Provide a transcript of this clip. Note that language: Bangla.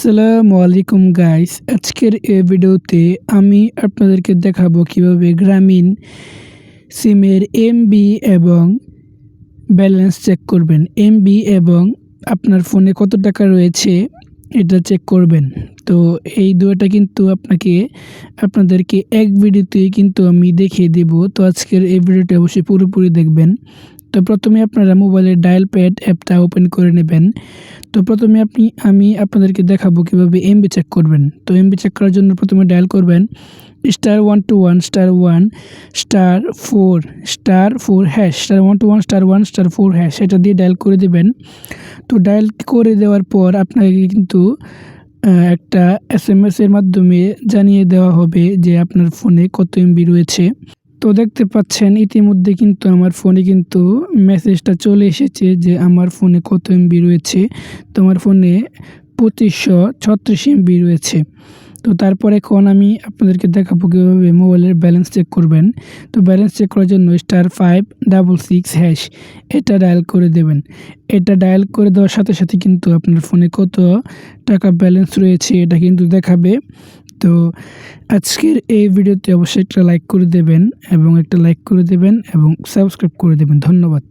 আসসালামু আলাইকুম গাইস, আজকের এই ভিডিওতে আমি আপনাদেরকে দেখাবো কিভাবে গ্রামীণ সিমের এমবি এবং ব্যালেন্স চেক করবেন। এমবি এবং আপনার ফোনে কত টাকা রয়েছে এটা চেক করবেন। তো এই দুটোটা কিন্তু আপনাদেরকে এক ভিডিওতেই কিন্তু আমি দেখিয়ে দেব। তো আজকের এই ভিডিওটা অবশ্যই পুরোপুরি দেখবেন। তো প্রথমে আপনারা মোবাইলের ডায়াল প্যাড অ্যাপটা ওপেন করে নেবেন। তো প্রথমে আমি আপনাদেরকে দেখাবো কিভাবে এমবি চেক করবেন। তো এমবি চেক করার জন্য প্রথমে ডায়াল করবেন *121*1*1*4*4# *121*1*4# সেটা দিয়ে ডায়াল করে দেবেন। তো ডায়াল করে দেওয়ার পর আপনাকে কিন্তু একটা SMS এর মাধ্যমে জানিয়ে দেওয়া হবে যে আপনার ফোনে কত এমবি রয়েছে। তো দেখতে পাচ্ছেন ইতিমধ্যে কিন্তু আমার ফোনে কিন্তু মেসেজটা চলে এসেছে যে আমার ফোনে কত এমবি রয়েছে। তো আমার ফোনে 2536 এমবি রয়েছে। তো তারপর এখন আমি আপনাদেরকে দেখাবো কীভাবে মোবাইলের ব্যালেন্স চেক করবেন। তো ব্যালেন্স চেক করার জন্য *566# এটা ডায়াল করে দেবেন। এটা ডায়াল করে দেওয়ার সাথে সাথে কিন্তু আপনার ফোনে কত টাকা ব্যালেন্স রয়েছে এটা কিন্তু দেখাবে। তো আজকের এই ভিডিওতে অবশ্যই একটা লাইক করে দেবেন এবং সাবস্ক্রাইব করে দেবেন। ধন্যবাদ।